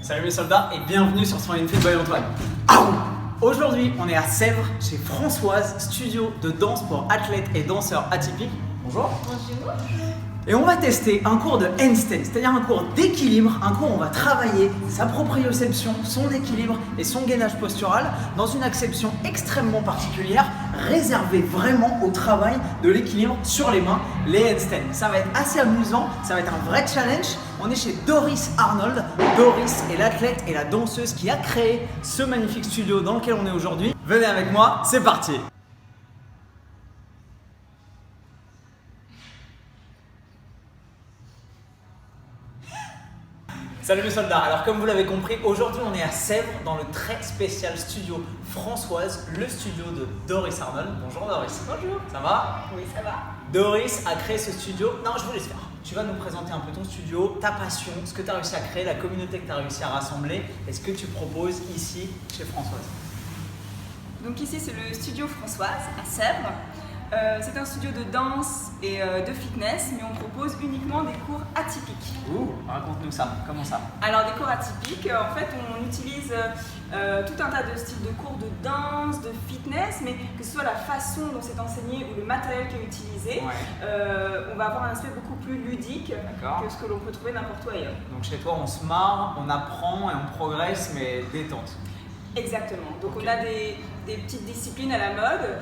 Salut mes soldats et bienvenue sur Swing Fit by Antoine. Aujourd'hui, on est à Sèvres chez Françoise, studio de danse pour athlètes et danseurs atypiques. Bonjour. Bonjour. Et on va tester un cours de handstand, c'est-à-dire un cours d'équilibre, un cours où on va travailler sa proprioception, son équilibre et son gainage postural dans une acception extrêmement particulière, réservée vraiment au travail de l'équilibre sur les mains, les handstands. Ça va être assez amusant, ça va être un vrai challenge. On est chez Doris Arnold. Doris est l'athlète et la danseuse qui a créé ce magnifique studio dans lequel on est aujourd'hui. Venez avec moi, c'est parti! Salut mes soldats, alors comme vous l'avez compris, aujourd'hui on est à Sèvres dans le très spécial studio Françoise, le studio de Doris Arnold. Bonjour Doris. Bonjour. Ça va? Oui, ça va. Doris a créé ce studio. Non, je vous laisse faire. Tu vas nous présenter un peu ton studio, ta passion, ce que tu as réussi à créer, la communauté que tu as réussi à rassembler et ce que tu proposes ici chez Françoise. Donc ici c'est le studio Françoise à Sèvres. C'est un studio de danse et de fitness, mais on propose uniquement des cours atypiques. Ouh, raconte-nous ça, comment ça? Alors des cours atypiques, en fait on utilise tout un tas de styles de cours de danse, de fitness, mais que ce soit la façon dont c'est enseigné ou le matériel qui est utilisé, on va avoir un aspect beaucoup plus ludique que ce que l'on peut trouver n'importe où ailleurs. Donc chez toi on se marre, on apprend et on progresse, mais détente. Exactement. Donc on a des petites disciplines à la mode,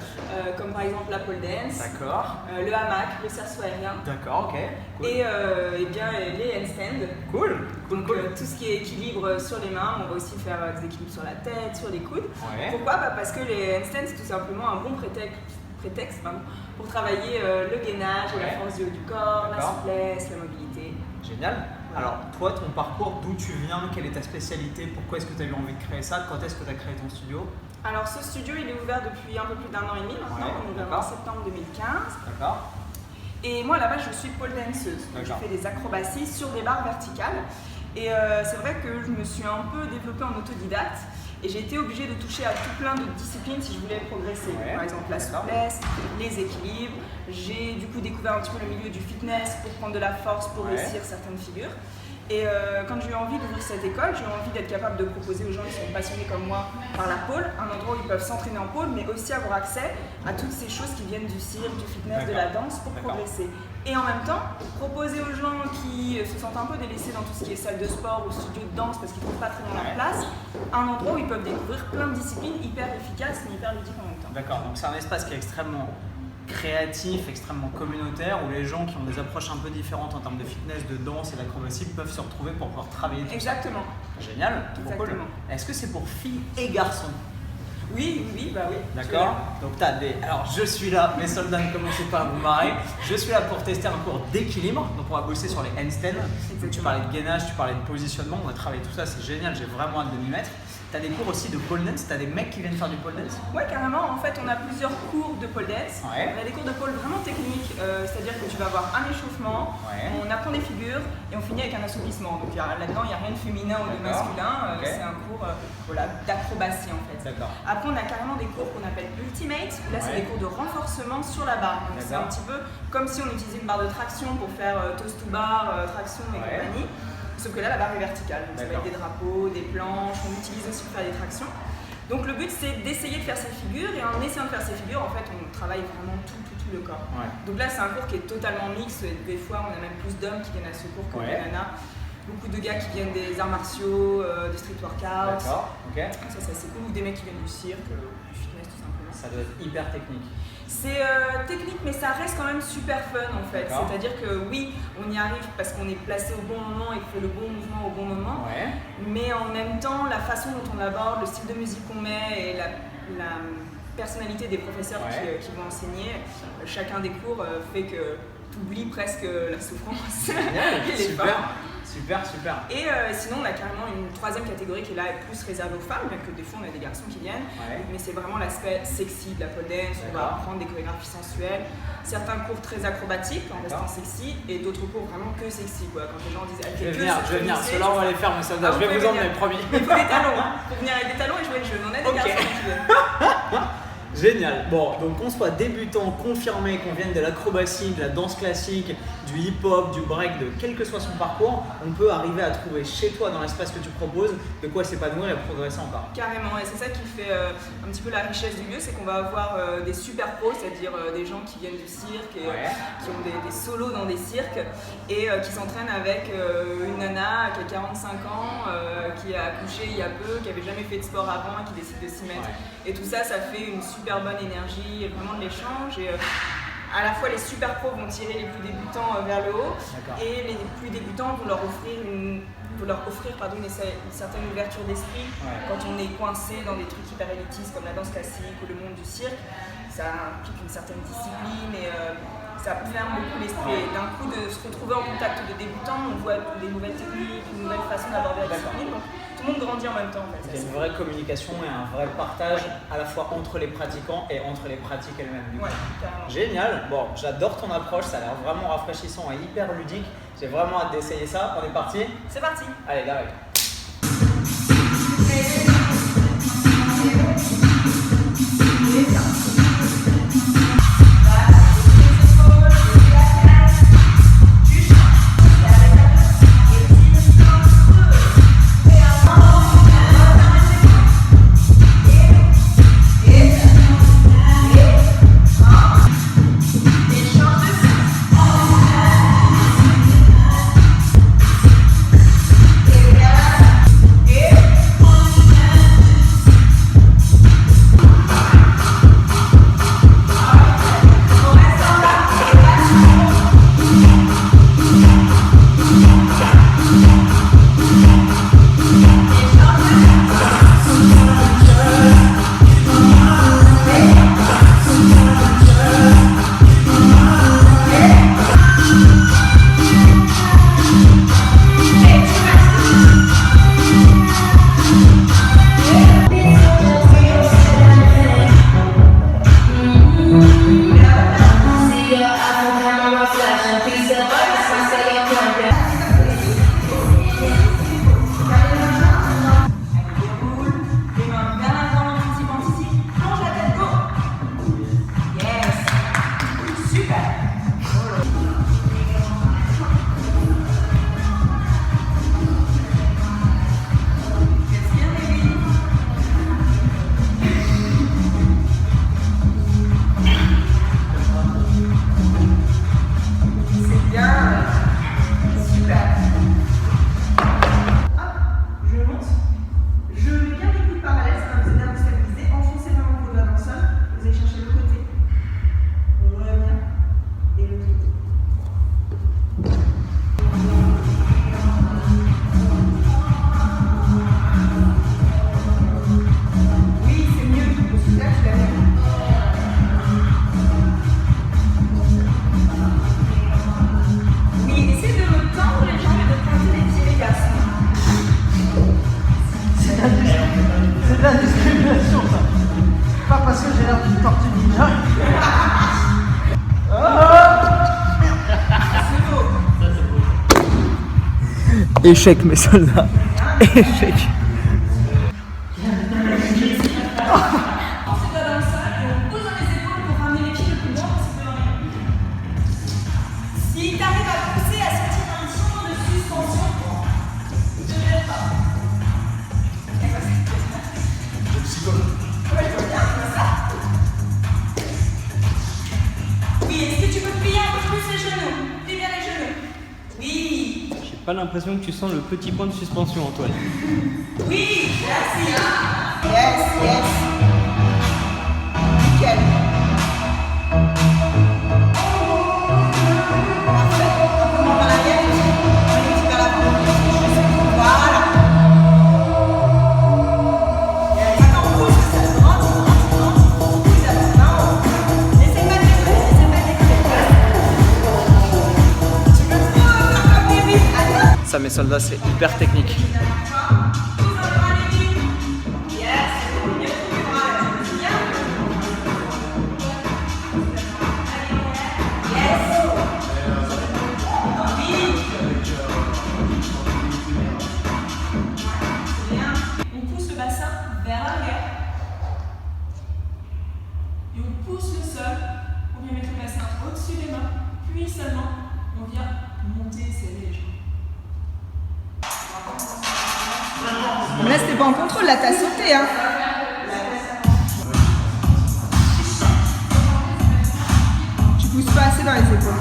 comme par exemple la pole dance, le hamac, le cerceau aérien. D'accord, ok. Cool. Et bien les handstands. Cool. Donc tout ce qui est équilibre sur les mains, on va aussi faire des équilibres sur la tête, sur les coudes. Ouais. Pourquoi? Parce que les handstands c'est tout simplement un bon prétexte pour travailler le gainage, la force du haut du corps, la souplesse, la mobilité. Génial. Alors, toi, ton parcours, d'où tu viens, quelle est ta spécialité, pourquoi est-ce que tu as eu envie de créer ça, quand est-ce que tu as créé ton studio? Alors, ce studio, il est ouvert depuis un peu plus d'1 an et demi maintenant, on est ouvert en septembre 2015. D'accord. Et moi, là-bas, je suis pole danseuse. Donc, je fais des acrobaties sur des barres verticales. Et c'est vrai que je me suis un peu développée en autodidacte. Et j'ai été obligée de toucher à tout plein de disciplines si je voulais progresser. Par exemple, la souplesse, les équilibres. J'ai du coup découvert un petit peu le milieu du fitness pour prendre de la force, pour réussir certaines figures. Et quand j'ai eu envie d'ouvrir cette école, j'ai eu envie d'être capable de proposer aux gens qui sont passionnés comme moi par la pole, un endroit où ils peuvent s'entraîner en pole, mais aussi avoir accès à toutes ces choses qui viennent du cirque, du fitness, de la danse pour progresser. Et en même temps, proposer aux gens qui se sentent un peu délaissés dans tout ce qui est salle de sport ou studio de danse parce qu'ils ne trouvent pas très bien leur place, un endroit où ils peuvent découvrir plein de disciplines hyper efficaces mais hyper ludiques en même temps. D'accord, donc c'est un espace qui est extrêmement créatif, extrêmement communautaire, où les gens qui ont des approches un peu différentes en termes de fitness, de danse et d'acrobatie peuvent se retrouver pour pouvoir travailler tout Exactement. ça. Génial, trop cool. Est-ce que c'est pour filles et garçons? Oui. D'accord. Donc t'as des. Alors je suis là, mes soldats, ne commencez pas à vous marrer. Je suis là pour tester un cours d'équilibre. Donc on va bosser sur les handstands. Donc, tu parlais de gainage, tu parlais de positionnement. On va travailler tout ça, c'est génial. J'ai vraiment hâte de m'y mettre. T'as des cours aussi de pole dance. T'as des mecs qui viennent faire du pole dance? Ouais, carrément. En fait, on a plusieurs cours de pole dance. On a des cours de pole vraiment techniques, c'est-à-dire que tu vas avoir un échauffement, on apprend des figures et on finit avec un assouplissement. Donc là-dedans, il n'y a rien de féminin ou de masculin. C'est un cours d'acrobatie en fait. Après, on a carrément des cours qu'on appelle ultimate. Là, c'est des cours de renforcement sur la barre. Donc c'est un petit peu comme si on utilisait une barre de traction pour faire toast to bar, traction et compagnie. Sauf que là, la barre est verticale. Donc ça va être des drapeaux, des planches. On utilise aussi pour faire des tractions. Donc le but, c'est d'essayer de faire ces figures. Et en essayant de faire ces figures, en fait, on travaille vraiment tout le corps. Donc là, c'est un cours qui est totalement mixte. Des fois, on a même plus d'hommes qui viennent à ce cours que des nanas. Beaucoup de gars qui viennent des arts martiaux, des street workouts. Ça, c'est assez cool. Ou des mecs qui viennent du cirque, du fitness, tout simplement. Ça doit être hyper technique. C'est technique, mais ça reste quand même super fun en fait. C'est-à-dire que oui, on y arrive parce qu'on est placé au bon moment et qu'on fait le bon mouvement au bon moment. Mais en même temps, la façon dont on aborde, le style de musique qu'on met et la personnalité des professeurs qui vont enseigner, chacun des cours fait que tu oublies presque la souffrance. Super. Et sinon, on a carrément une troisième catégorie qui est là plus réservée aux femmes, bien que des fois on a des garçons qui viennent. Mais c'est vraiment l'aspect sexy de la pole dance. On va apprendre des chorégraphies sensuelles. Certains cours très acrobatiques en restant sexy et d'autres cours vraiment que sexy. Quand les gens disent je vais venir. Ceux-là, on va les faire, mes soldats. Je vais vous emmener, promis. Il faut des talons. Il faut venir avec des talons et jouer le jeu. On a des garçons qui viennent. Génial. Bon, donc qu'on soit débutant, confirmé, qu'on vienne de l'acrobatie, de la danse classique, du hip-hop, du break, de quel que soit son parcours, on peut arriver à trouver chez toi, dans l'espace que tu proposes, de quoi s'épanouir et progresser encore. Carrément, et c'est ça qui fait un petit peu la richesse du lieu, c'est qu'on va avoir des super pros, c'est-à-dire des gens qui viennent du cirque, et, qui ont des solos dans des cirques, et qui s'entraînent avec une nana qui a 45 ans, qui a accouché il y a peu, qui n'avait jamais fait de sport avant et qui décide de s'y mettre. Et tout ça, ça fait une super bonne énergie et vraiment de l'échange. Et à la fois les super pros vont tirer les plus débutants vers le haut et les plus débutants vont leur offrir une certaine ouverture d'esprit quand on est coincé dans des trucs hyper élitistes comme la danse classique ou le monde du cirque. Ça implique une certaine discipline et ça ferme beaucoup l'esprit. Et d'un coup, de se retrouver en contact de débutants, on voit des nouvelles techniques, une nouvelle façon d'aborder la discipline. Donc, tout le monde grandit en même temps. En fait. Il y a une vraie communication et un vrai partage à la fois entre les pratiquants et entre les pratiques elles-mêmes. Carrément. Génial. Bon, j'adore ton approche, ça a l'air vraiment rafraîchissant et hyper ludique. J'ai vraiment hâte d'essayer ça. On est parti? C'est parti. Allez, direct. Échec mes soldats, échec. Si tu arrives à pousser, à sentir un petit moment de suspension, je ne lève pas. Oui, est-ce que tu peux plier un peu plus les genoux? Plie bien les genoux. Oui. J'ai pas l'impression que tu sens le petit point de suspension, Antoine. Oui, merci. Yes, yes. Nickel. Ça mes soldats, c'est hyper technique. On pousse le bassin vers l'arrière. Là, c'était pas en contrôle, là, t'as sauté, hein. Tu pousses pas assez dans les épaules.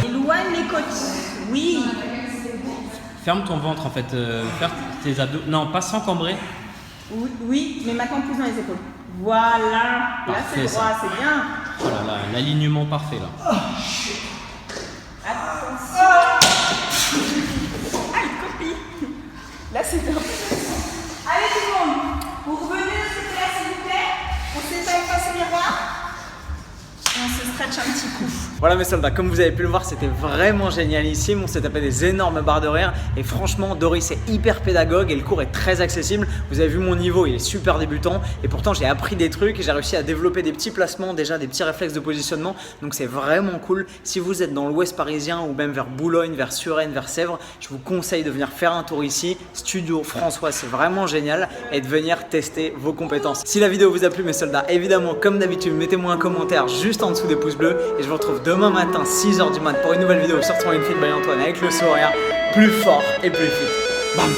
Éloigne les côtes. Oui. Ferme ton ventre en fait, faire tes abdos. Non, pas sans cambrer. Oui, mais maintenant plus dans les épaules. Voilà. Là, c'est droit, c'est bien. Voilà, là, l'alignement parfait là. Attention. Ah, il copie. Là, c'est un peu. Allez, tout le monde. Vous revenez de ce côté-là, s'il vous plaît. On s'étale face au miroir. Et on se stretch un petit coup. Voilà mes soldats, comme vous avez pu le voir, c'était vraiment génialissime. On s'est tapé des énormes barres de rire et franchement Doris est hyper pédagogue et le cours est très accessible. Vous avez vu mon niveau, il est super débutant et pourtant j'ai appris des trucs et j'ai réussi à développer des petits placements, déjà des petits réflexes de positionnement, donc c'est vraiment cool. Si vous êtes dans l'ouest parisien ou même vers Boulogne, vers Suresnes, vers Sèvres, je vous conseille de venir faire un tour ici. Studio François, c'est vraiment génial, et de venir tester vos compétences. Si la vidéo vous a plu mes soldats, évidemment comme d'habitude mettez-moi un commentaire juste en dessous des pouces bleus et je vous retrouve demain matin 6h du mat pour une nouvelle vidéo sur Train Fit by Antoine avec le sourire plus fort et plus fit. Bam!